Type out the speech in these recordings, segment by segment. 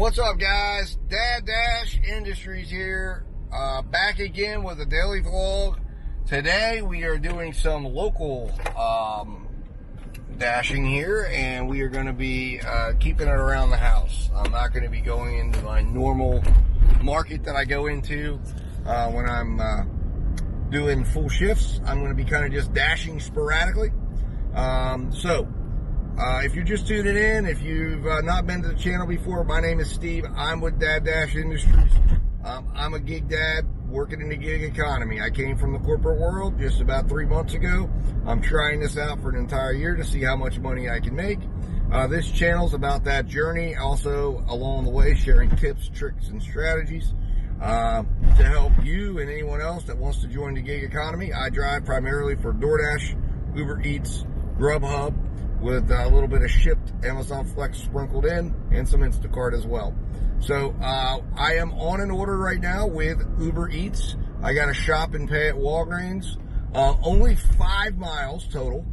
What's up, guys? D00R here, back again with a daily vlog. Today we are doing some local dashing here, and we are going to be keeping it around the house. I'm not going to be going into my normal market that I go into when I'm doing full shifts. I'm going to be kind of just dashing sporadically. If you're just tuning in, if you've not been to the channel before, my name is Steve. I'm with D00R. I'm a gig dad working in the gig economy. I came from the corporate world just about 3 months ago. I'm trying this out for an entire year to see how much money I can make. This channel's about that journey, also along the way sharing tips, tricks, and strategies to help you and anyone else that wants to join the gig economy. I drive primarily for DoorDash, Uber Eats, Grubhub, with a little bit of Shipt, Amazon Flex sprinkled in, and some Instacart as well. So I am on an order right now with Uber Eats. I got a shop and pay at Walgreens. Only 5 miles total.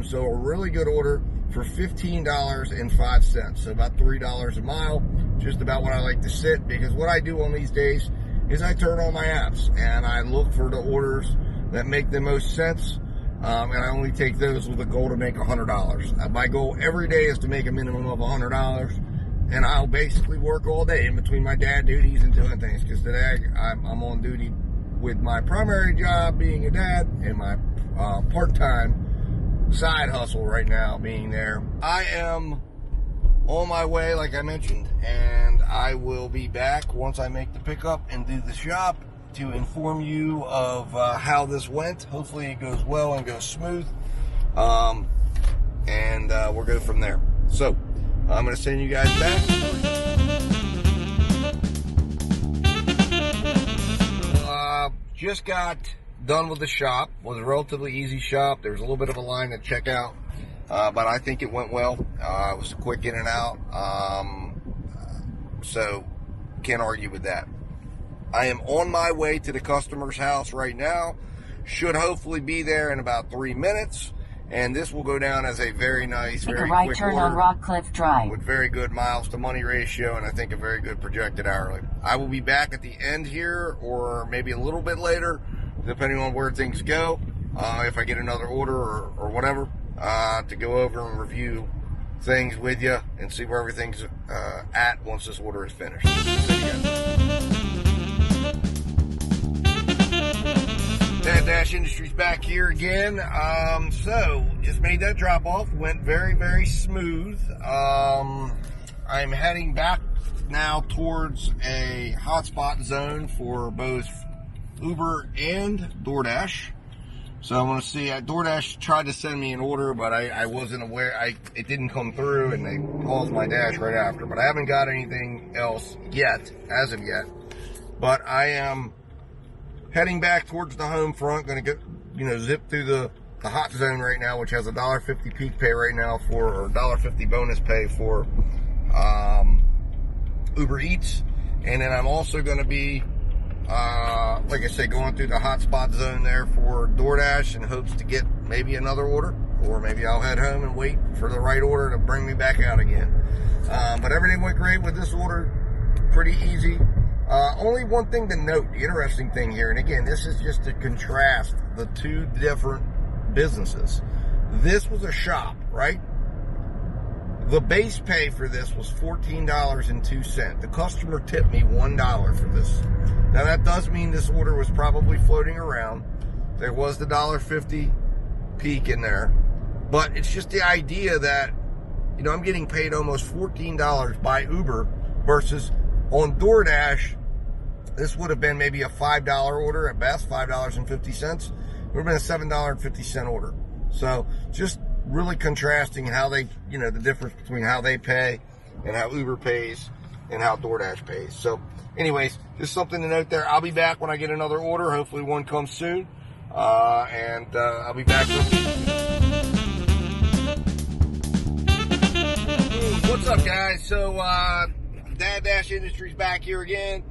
So a really good order for $15.05. So about $3 a mile. Just about what I like to sit, because what I do on these days is I turn on my apps and I look for the orders that make the most sense. And I only take those with a goal to make $100. My goal every day is to make a minimum of $100, and I'll basically work all day in between my dad duties and doing things, because today I'm on duty with my primary job being a dad and my part-time side hustle right now being there. I am on my way, like I mentioned, and I will be back once I make the pickup and do the shop to inform you of how this went. Hopefully it goes well and goes smooth, and we'll go from there. So I'm going to send you guys back. Just got done with the shop. It was a relatively easy shop. There was a little bit of a line at checkout, but I think it went well. It was quick in and out, so can't argue with that. I am on my way to the customer's house right now. Should hopefully be there in about 3 minutes. And this will go down as a very nice, very right quick turn order on Rockcliffe Drive with very good miles to money ratio, and I think a very good projected hourly. I will be back at the end here, or maybe a little bit later, depending on where things go, if I get another order or whatever, to go over and review things with you and see where everything's at once this order is finished. See you guys. D00R back here again. So just made that drop off. Went very, very smooth. I'm heading back now towards a hotspot zone for both Uber and DoorDash. So I want to see. DoorDash tried to send me an order, but I wasn't aware. It didn't come through, and they paused my dash right after. But I haven't got anything else yet, as of yet. But I am heading back towards the home front. Going to go, zip through the hot zone right now, which has a $1.50 peak pay right now or $1.50 bonus pay for Uber Eats. And then I'm also going to be, like I said, going through the hotspot zone there for DoorDash in hopes to get maybe another order, or maybe I'll head home and wait for the right order to bring me back out again. But everything went great with this order. Pretty easy. Only one thing to note, the interesting thing here, and again, this is just to contrast the two different businesses. This was a shop, right? The base pay for this was $14.02. The customer tipped me $1 for this. Now that does mean this order was probably floating around. There was the $1.50 peak in there, but it's just the idea that, I'm getting paid almost $14 by Uber versus on DoorDash, this would have been maybe a $5 order at best, $5.50. It would have been a $7.50 order. So just really contrasting how they, the difference between how they pay and how Uber pays and how DoorDash pays. So anyways, just something to note there. I'll be back when I get another order. Hopefully one comes soon. And I'll be back with you. What's up, guys? So, D00R back here again,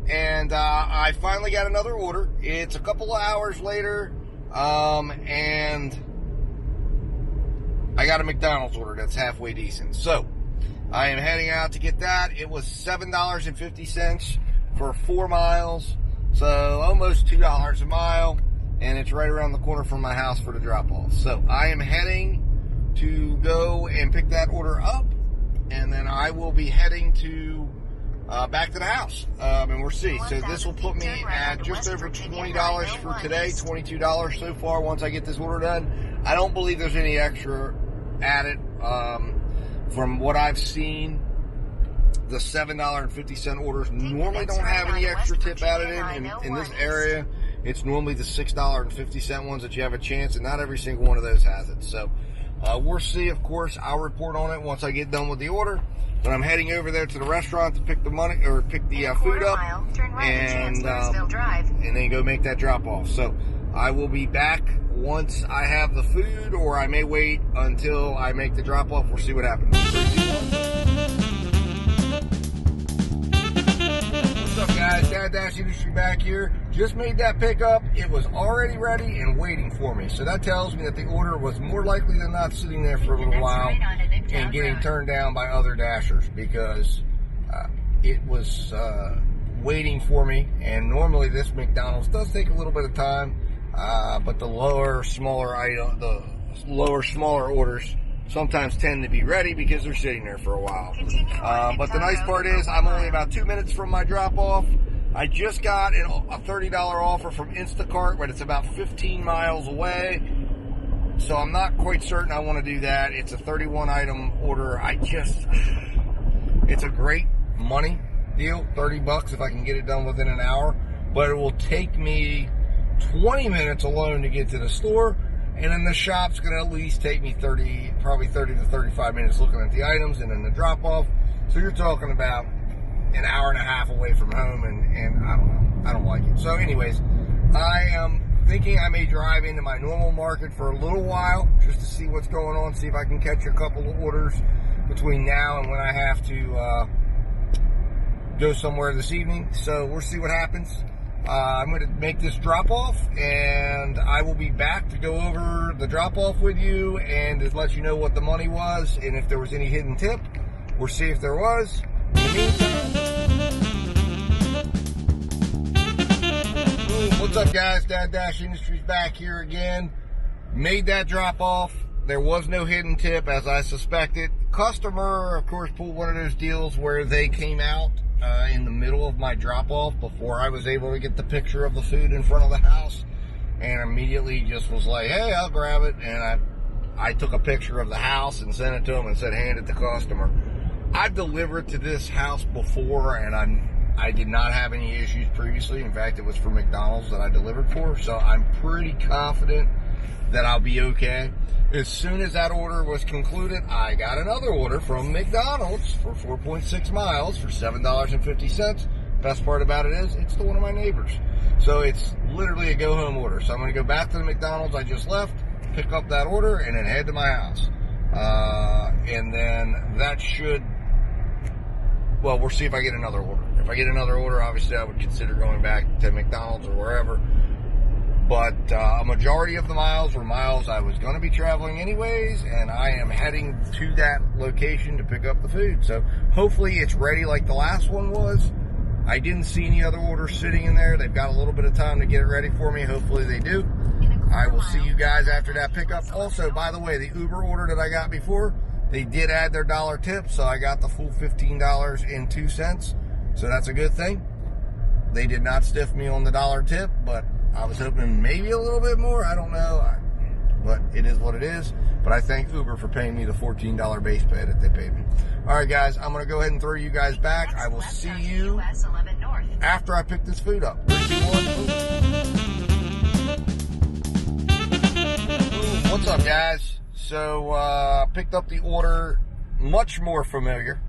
and I finally got another order. It's a couple of hours later, and I got a McDonald's order that's halfway decent. So I am heading out to get that. It was $7.50 for 4 miles, so almost $2 a mile, and it's right around the corner from my house for the drop-off. So I am heading to go and pick that order up, and then I will be heading to back to the house, and we'll see. So this will put me at just over $20 for today, $22 so far once I get this order done. I don't believe there's any extra added. From what I've seen, the $7.50 orders normally don't have any extra tip added in this area. It's normally the $6.50 ones that you have a chance, and not every single one of those has it. So we'll see. Of course, I'll report on it once I get done with the order. But I'm heading over there to the restaurant to pick the money or pick the food up, and then go make that drop off. So I will be back once I have the food, or I may wait until I make the drop off. We'll see what happens. What's up, guys? Dad Industry back here. Just made that pickup. It was already ready and waiting for me. So that tells me that the order was more likely than not sitting there for a little while and getting turned down by other dashers, because it was waiting for me. And normally this McDonald's does take a little bit of time, but the smaller orders sometimes tend to be ready because they're sitting there for a while. But the nice part is I'm only about 2 minutes from my drop-off. I just got a $30 offer from Instacart, but it's about 15 miles away. So I'm not quite certain I want to do that. It's a 31-item order. It's a great money deal, $30 if I can get it done within an hour. But it will take me 20 minutes alone to get to the store. And then the shop's going to at least take me probably 30 to 35 minutes looking at the items and then the drop-off. So you're talking about an hour and a half away from home, and I don't know. I don't like it. So anyways, I am thinking I may drive into my normal market for a little while just to see what's going on, see if I can catch a couple of orders between now and when I have to go somewhere this evening. So we'll see what happens. I'm going to make this drop-off, and I will be back to go over the drop-off with you and to let you know what the money was and if there was any hidden tip. We'll see if there was. In the meantime, what's up, guys? Dad Industries back here again. Made that drop-off. There was no hidden tip, as I suspected. Customer, of course, pulled one of those deals where they came out in the middle of my drop-off before I was able to get the picture of the food in front of the house, and immediately just was like, hey, I'll grab it. And I took a picture of the house and sent it to them and said, hand it to customer. I've delivered to this house before, and I did not have any issues previously. In fact, it was for McDonald's that I delivered for, so I'm pretty confident that I'll be okay. As soon as that order was concluded, I got another order from McDonald's for 4.6 miles for $7.50. Best part about it is it's to one of my neighbors. So it's literally a go-home order. So I'm going to go back to the McDonald's I just left, pick up that order, and then head to my house. And then that should, well, we'll see if I get another order. If I get another order, obviously I would consider going back to McDonald's or wherever. But a majority of the miles were miles I was going to be traveling anyways, and I am heading to that location to pick up the food. So hopefully it's ready like the last one was. I didn't see any other orders sitting in there. They've got a little bit of time to get it ready for me. Hopefully they do. I will see you guys after that pickup. Also, by the way, the Uber order that I got before, they did add their $1 tip, so I got the full $15.02. So that's a good thing. They did not stiff me on the $1 tip, but I was hoping maybe a little bit more. I don't know, but it is what it is. But I thank Uber for paying me the $14 base pay that they paid me. All right, guys, I'm going to go ahead and throw you guys back. I will see you after I pick this food up. 3, 2, 1. What's up, guys? So picked up the order, much more familiar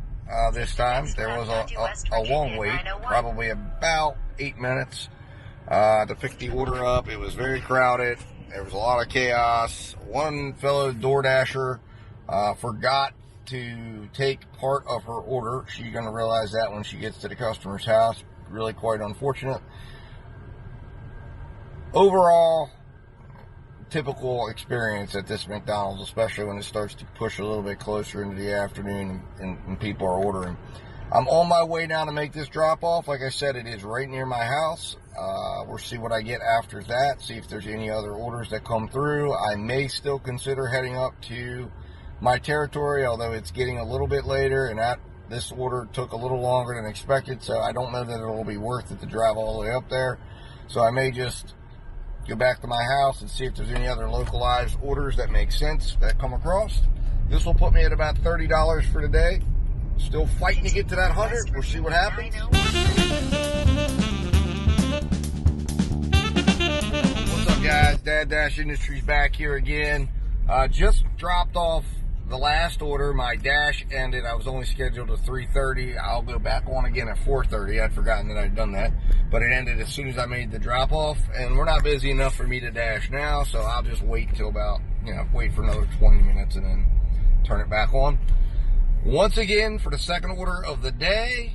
this time. There was a long wait, probably about 8 minutes to pick the order up. It was very crowded. There was a lot of chaos. One fellow DoorDasher forgot to take part of her order. She's going to realize that when she gets to the customer's house. Really quite unfortunate. Overall, typical experience at this McDonald's, especially when it starts to push a little bit closer into the afternoon and people are ordering. I'm on my way now to make this drop off. Like I said, it is right near my house. We'll see what I get after that, see if there's any other orders that come through. I may still consider heading up to my territory, although it's getting a little bit later, and this order took a little longer than expected, so I don't know that it'll be worth it to drive all the way up there. So I may just go back to my house and see if there's any other localized orders that make sense that come across. This will put me at about $30 for today. Still fighting to get to that 100. We'll see what happens. What's up, guys? Dad Industries back here again. Just dropped off the last order. My dash ended. I was only scheduled to 3:30. I'll go back on again at 4:30. I'd forgotten that I'd done that, but it ended as soon as I made the drop off, and we're not busy enough for me to dash now, so I'll just wait till about, wait for another 20 minutes and then turn it back on. Once again, for the second order of the day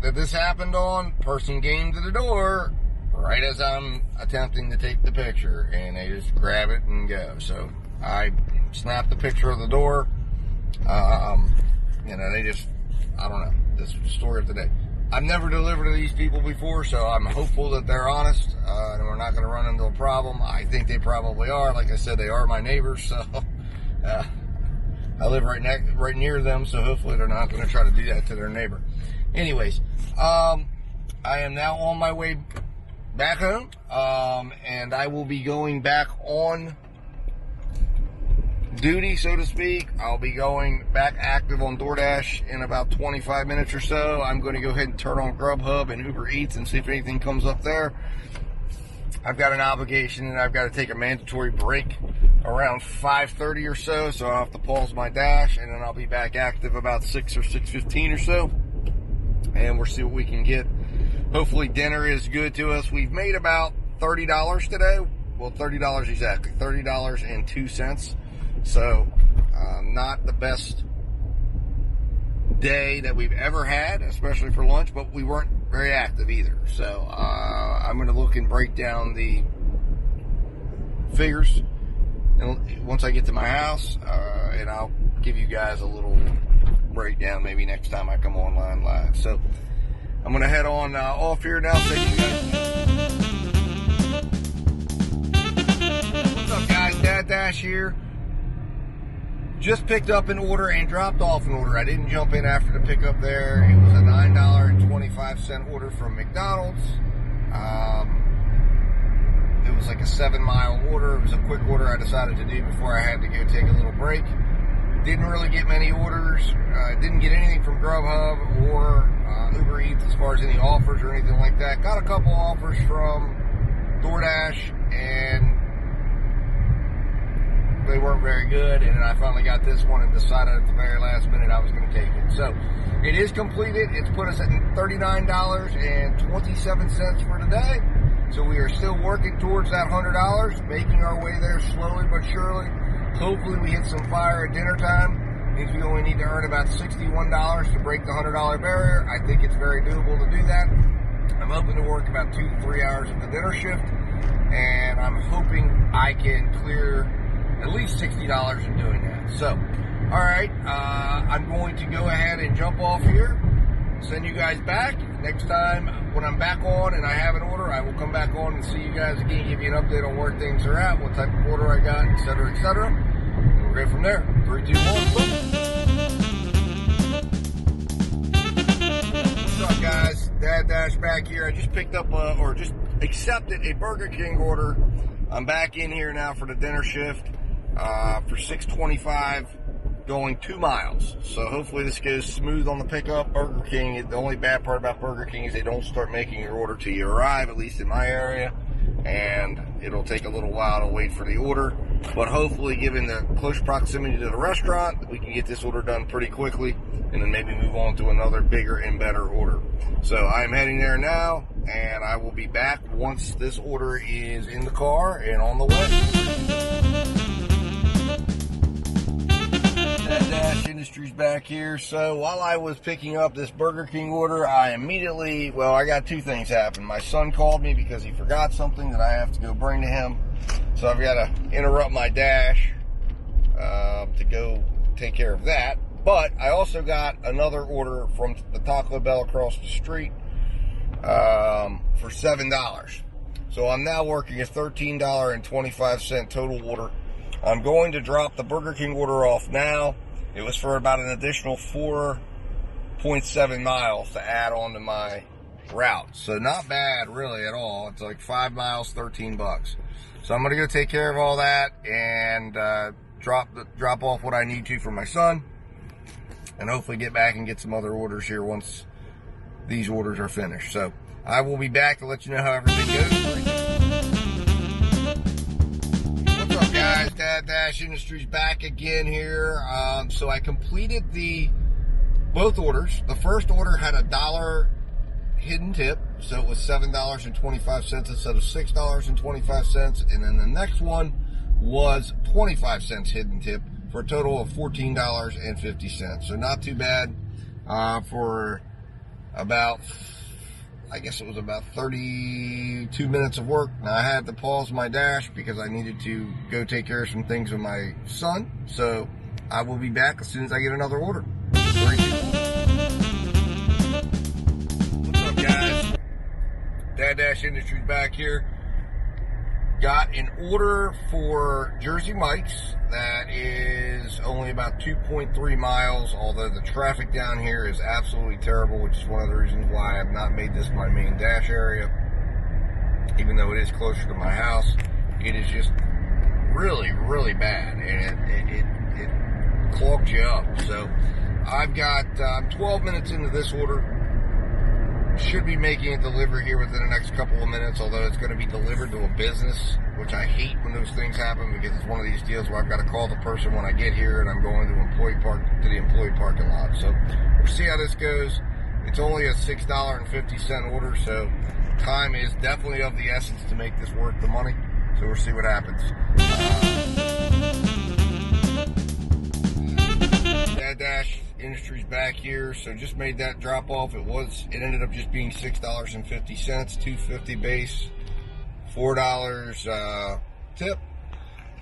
that this happened on, person came to the door right as I'm attempting to take the picture, and they just grab it and go. So I snapped the picture of the door. They just, I don't know, this is the story of the day. I've never delivered to these people before, so I'm hopeful that they're honest, and we're not going to run into a problem. I think they probably are. Like I said, they are my neighbors, so I live right near them, so hopefully they're not going to try to do that to their neighbor. Anyways, I am now on my way back home, and I will be going back on duty, so to speak. I'll be going back active on DoorDash in about 25 minutes or so. I'm going to go ahead and turn on Grubhub and Uber Eats and see if anything comes up there. I've got an obligation, and I've got to take a mandatory break around 5:30 or so, so I'll have to pause my dash, and then I'll be back active about 6 or 6:15 or so, and we'll see what we can get. Hopefully dinner is good to us. We've made about $30 today. Well, $30 exactly, $30.02. So not the best day that we've ever had, especially for lunch, but we weren't very active either. So I'm going to look and break down the figures once I get to my house, and I'll give you guys a little breakdown maybe next time I come online live. So I'm going to head on off here now. Thank you guys. What's up, guys? Dad Dash here. Just picked up an order and dropped off an order. I didn't jump in after the pickup there. It was a $9.25 order from McDonald's. It was like a 7-mile order. It was a quick order I decided to do before I had to go take a little break. Didn't really get many orders. Didn't get anything from Grubhub or Uber Eats as far as any offers or anything like that. Got a couple offers from DoorDash, and they weren't very good, and then I finally got this one and decided at the very last minute I was going to take it. So it is completed. It's put us at $39.27 for today. So we are still working towards that $100, making our way there slowly but surely. Hopefully we hit some fire at dinner time. Means we only need to earn about $61 to break the $100 barrier. I think it's very doable to do that. I'm hoping to work about 2 to 3 hours of the dinner shift, and I'm hoping I can clear at least $60 in doing that. So, all right, I'm going to go ahead and jump off here, send you guys back. Next time when I'm back on and I have an order, I will come back on and see you guys again, give you an update on where things are at, what type of order I got, etc., etc. And we'll go from there. 3, 2, 1, boom. What's up, guys? Dad Dash back here. I just picked up, or just accepted a Burger King order. I'm back in here now for the dinner shift. For $6.25, going 2 miles. So hopefully this goes smooth on the pickup. Burger King, the only bad part about Burger King is they don't start making your order till you arrive, at least in my area, and it'll take a little while to wait for the order. But hopefully, given the close proximity to the restaurant, we can get this order done pretty quickly, and then maybe move on to another bigger and better order. So I'm heading there now, and I will be back once this order is in the car and on the way. Dash Industries back here. So while I was picking up this Burger King order, I immediately, well, I got two things happen. My son called me because he forgot something that I have to go bring to him. So I've got to interrupt my dash to go take care of that. But I also got another order from the Taco Bell across the street for $7. So I'm now working a $13.25 total order. I'm going to drop the Burger King order off now. It was for about an additional 4.7 miles to add on to my route. So not bad really at all. It's like 5 miles, 13 bucks. So I'm going to go take care of all that and drop off what I need to for my son. And hopefully get back and get some other orders here once these orders are finished. So I will be back to let you know how everything goes. What's up, guys? Dad Industries back again here. So I completed both orders. The first order had $1 hidden tip, so it was $7.25 instead of $6.25, and then the next one was 25 cents hidden tip for a total of $14.50. So not too bad for about, I guess it was about 32 minutes of work. Now I had to pause my dash because I needed to go take care of some things with my son. So I will be back as soon as I get another order. What's up, guys? Dad Industries back here. Got an order for Jersey Mike's that is only about 2.3 miles, although the traffic down here is absolutely terrible, which is one of the reasons why I've not made this my main dash area. Even though it is closer to my house, it is just really, really bad, and it clogs you up. So I've got 12 minutes into this order. Should be making a delivery here within the next couple of minutes, although it's going to be delivered to a business, which I hate when those things happen because it's one of these deals where I've got to call the person when I get here and I'm going to the employee parking lot. So we'll see how this goes. It's only a $6.50 order, so time is definitely of the essence to make this worth the money. So we'll see what happens. Dad Industries back here. So just made that drop off. It ended up just being $6.50, $2.50 base, $4 tip.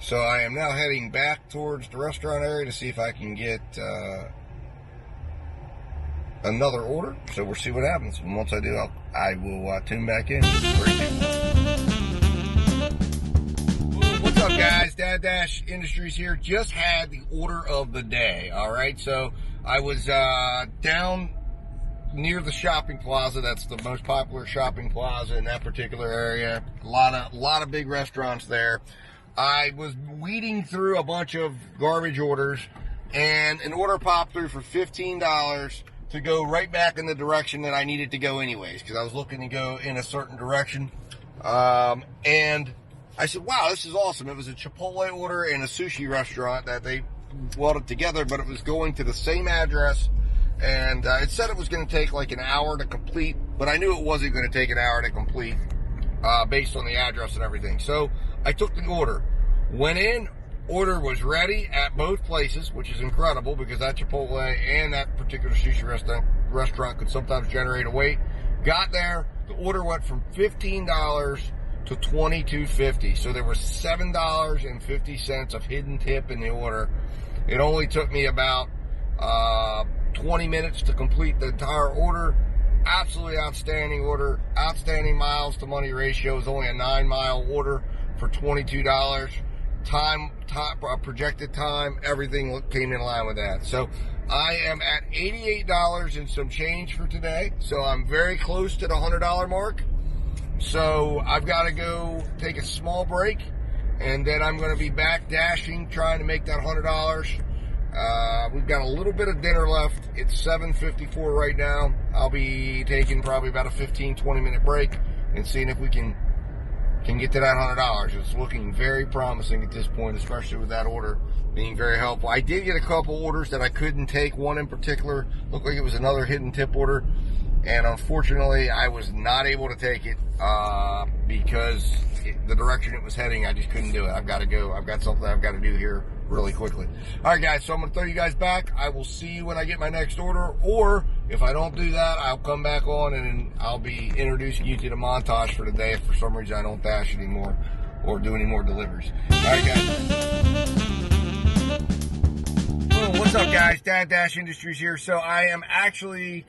So I am now heading back towards the restaurant area to see if I can get another order. So we'll see what happens. And once I do, I will tune back in. What's up, guys? Dad Industries here. Just had the order of the day. All right, so I was down near the shopping plaza. That's the most popular shopping plaza in that particular area. A lot of big restaurants there. I was weeding through a bunch of garbage orders, and an order popped through for $15 to go right back in the direction that I needed to go anyways, because I was looking to go in a certain direction. And I said, wow, this is awesome. It was a Chipotle order and a sushi restaurant that they welded together, but it was going to the same address, and it said it was going to take like an hour to complete, but I knew it wasn't going to take an hour to complete based on the address and everything. So I took the order, went in, order was ready at both places, which is incredible because that Chipotle and that particular sushi restaurant could sometimes generate a wait. Got there, the order went from $15 to $22.50. So there was $7.50 of hidden tip in the order. It only took me about 20 minutes to complete the entire order. Absolutely outstanding order. Outstanding miles to money ratio. Is only a 9-mile order for $22. Projected time, everything came in line with that. So I am at $88 and some change for today. So I'm very close to the $100 mark. So I've got to go take a small break, and then I'm going to be back dashing, trying to make that $100. We've got a little bit of dinner left. It's 7:54 right now. I'll be taking probably about a 15-20 minute break and seeing if we can get to that $100. It's looking very promising at this point, especially with that order being very helpful. I did get a couple orders that I couldn't take. One in particular looked like it was another hidden tip order, and unfortunately I was not able to take it because the direction it was heading, I just couldn't do it. I've got to go. I've got something I've got to do here really quickly. All right, guys, so I'm going to throw you guys back. I will see you when I get my next order, or if I don't do that, I'll come back on and I'll be introducing you to the montage for the day if for some reason I don't dash anymore or do any more deliveries. All right, guys. What's up, guys? Dad Dash Industries here. So I am actually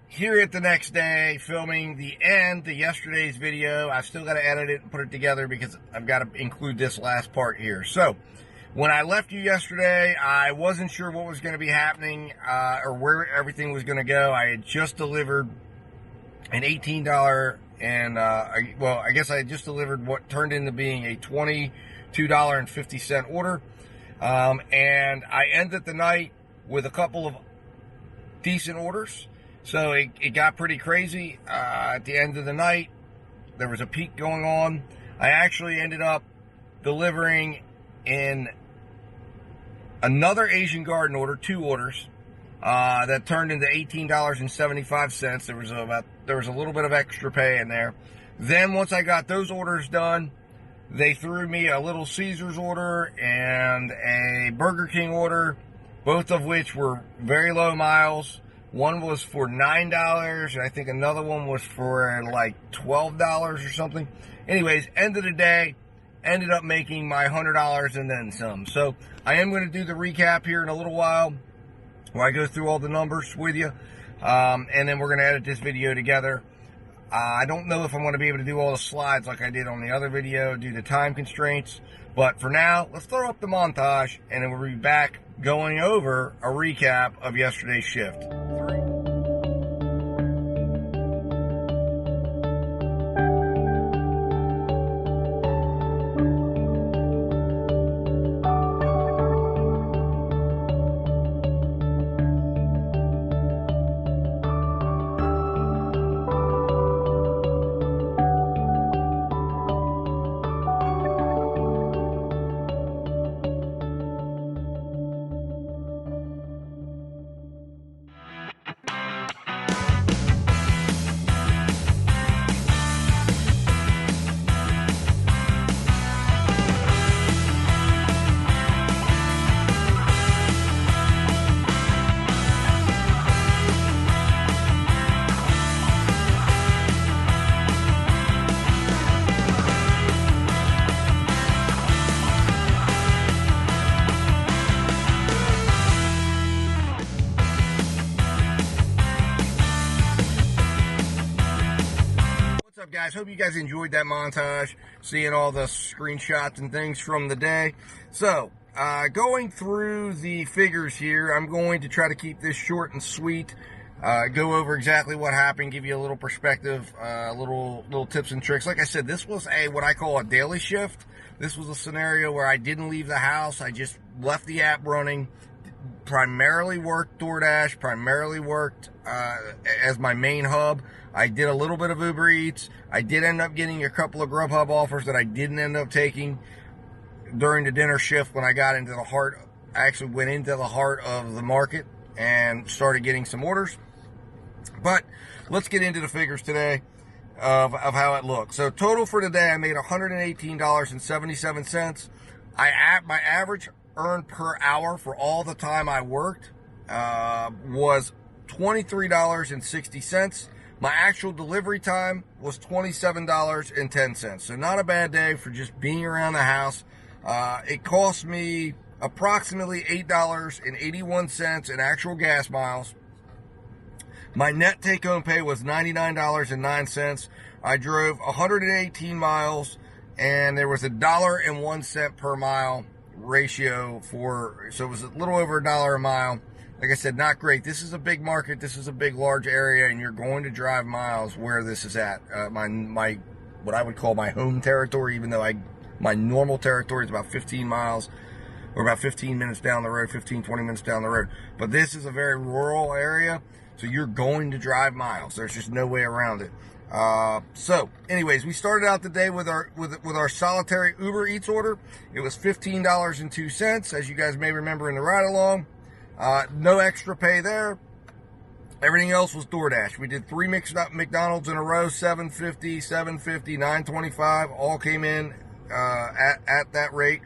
here at the next day filming the yesterday's video. I've still got to edit it and put it together because I've got to include this last part here. So when I left you yesterday, I wasn't sure what was going to be happening or where everything was going to go. I had just delivered an $18 and well, I guess I had just delivered what turned into being a $22.50 order. And I ended the night with a couple of decent orders. So it got pretty crazy. At the end of the night, there was a peak going on. I actually ended up delivering in another Asian garden order, 2 orders, that turned into $18.75. There was a little bit of extra pay in there. Then once I got those orders done, they threw me a Little Caesars order and a Burger King order, both of which were very low miles. One was for $9, and I think another one was for like $12 or something. Anyways, end of the day, ended up making my $100 and then some. So I am going to do the recap here in a little while where I go through all the numbers with you, and then we're going to edit this video together. I don't know if I'm going to be able to do all the slides like I did on the other video due to time constraints, but for now, let's throw up the montage, and then we'll be back going over a recap of yesterday's shift. Guys, hope you guys enjoyed that montage, seeing all the screenshots and things from the day. So, going through the figures here, I'm going to try to keep this short and sweet, go over exactly what happened, give you a little perspective, little tips and tricks. Like I said, this was what I call a daily shift. This was a scenario where I didn't leave the house. I just left the app running, primarily worked DoorDash, primarily worked as my main hub. I did a little bit of Uber Eats. I did end up getting a couple of Grubhub offers that I didn't end up taking during the dinner shift when I got into the heart, actually went into the heart of the market and started getting some orders. But let's get into the figures today of how it looks. So total for today, I made $118.77. My average earned per hour for all the time I worked was $23.60. My actual delivery time was $27.10. So not a bad day for just being around the house. It cost me approximately $8.81 in actual gas miles. My net take-home pay was $99.09. I drove 118 miles, and there was $1.01 per mile ratio so it was a little over $1 a mile. Like I said, not great. This is a big market. This is a big, large area, and you're going to drive miles where this is at. My what I would call my home territory, even though my normal territory is about 15 miles or about 15 minutes down the road, 15, 20 minutes down the road. But this is a very rural area, so you're going to drive miles. There's just no way around it. So anyways, we started out the day with our solitary Uber Eats order. It was $15.02, as you guys may remember in the ride along. No extra pay there. Everything else was DoorDash. We did 3 McDonald's in a row, $7.50, $7.50, $9.25, all came in at that rate.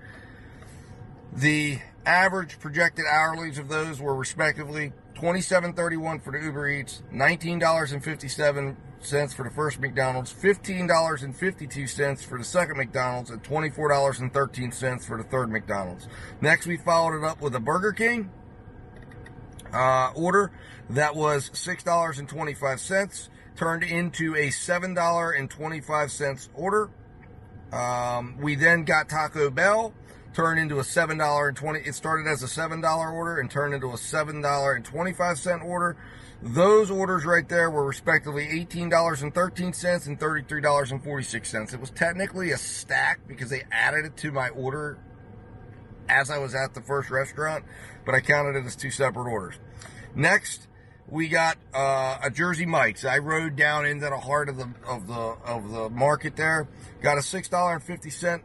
The average projected hourlies of those were respectively $27.31 for the Uber Eats, $19.57 for the first McDonald's, $15.52 for the second McDonald's, and $24.13 for the third McDonald's. Next, we followed it up with a Burger King order that was $6.25, turned into a $7.25 order. We then got Taco Bell, turned into a $7.20. It started as a $7 order and turned into a $7.25 order. Those orders right there were respectively $18.13 and $33.46. It was technically a stack because they added it to my order as I was at the first restaurant, but I counted it as two separate orders. Next, we got a Jersey Mike's. I rode down into the heart of the market there. Got a $6.50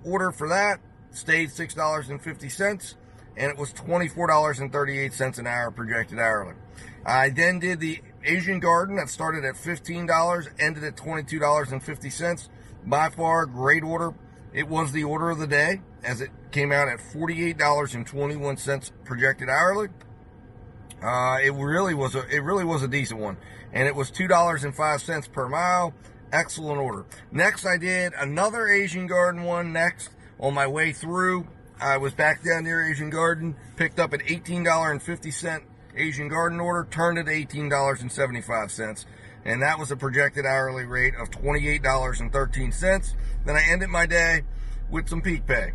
order for that. Stayed $6.50, and it was $24.38 an hour projected hourly. I then did the Asian Garden that started at $15, ended at $22.50. By far, great order. It was the order of the day, as it came out at $48.21 projected hourly. It really was a decent one, and it was $2.05 per mile. Excellent order. Next, I did another Asian Garden one. Next, on my way through, I was back down near Asian Garden, picked up an $18.50 Asian Garden order, turned it to $18.75, and that was a projected hourly rate of $28.13. Then I ended my day with some peak pay.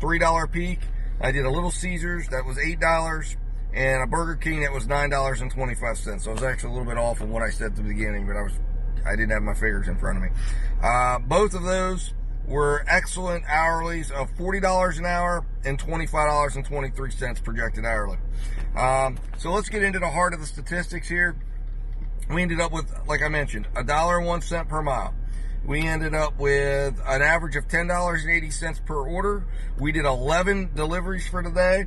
$3 peak. I did a Little Caesars, that was $8, and a Burger King that was $9.25. So I was actually a little bit off from what I said at the beginning, but I didn't have my figures in front of me. Both of those were excellent hourlies of $40 an hour and $25.23 projected hourly. So let's get into the heart of the statistics here. We ended up with, like I mentioned, $1.01 per mile. We ended up with an average of $10.80 per order. We did 11 deliveries for the day.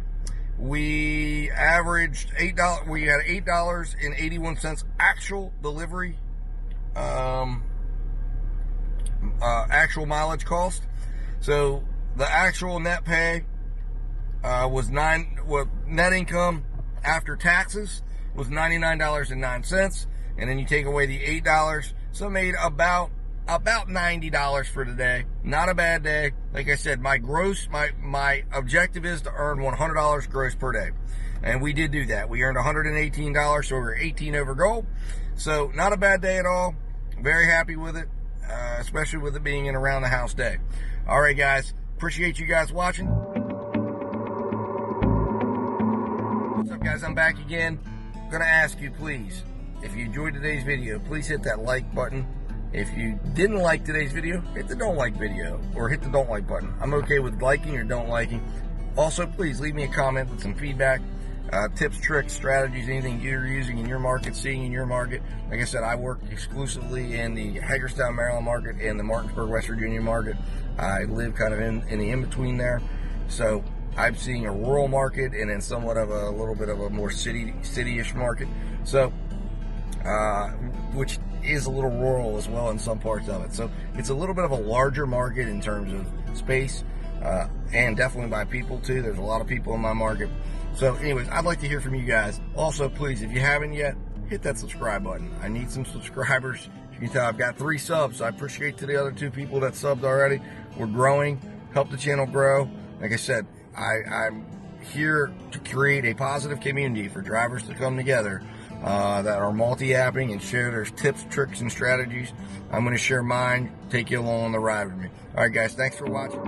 We averaged $8. We had $8.81 actual delivery, actual mileage cost. So the actual net pay was net income after taxes was $99.09, and then you take away the $8, so made about $90 for the day. Not a bad day. Like I said, my objective is to earn $100 gross per day, and we did do that. We earned $118, so we were 18 over goal. So not a bad day at all. Very happy with it, especially with it being an around the house day. All right, guys. Appreciate you guys watching. What's up, guys? I'm back again. I'm gonna ask you, please, if you enjoyed today's video, please hit that like button. If you didn't like today's video, hit the don't like video, or hit the don't like button. I'm okay with liking or don't liking. Also, please leave me a comment with some feedback, tips, tricks, strategies, anything you're using in your market, seeing in your market. Like I said, I work exclusively in the Hagerstown, Maryland market and the Martinsburg, West Virginia market. I live kind of in the in-between there. So I'm seeing a rural market and then somewhat of a little bit of a more city-ish market. So, which is a little rural as well in some parts of it. So it's a little bit of a larger market in terms of space, and definitely by people too. There's a lot of people in my market. So anyways, I'd like to hear from you guys. Also, please, if you haven't yet, hit that subscribe button. I need some subscribers. You can tell I've got 3 subs. So I appreciate to the other 2 people that subbed already. We're growing. Help the channel grow. Like I said, I'm here to create a positive community for drivers to come together that are multi-apping and share their tips, tricks, and strategies. I'm going to share mine, take you along on the ride with me. All right, guys, thanks for watching.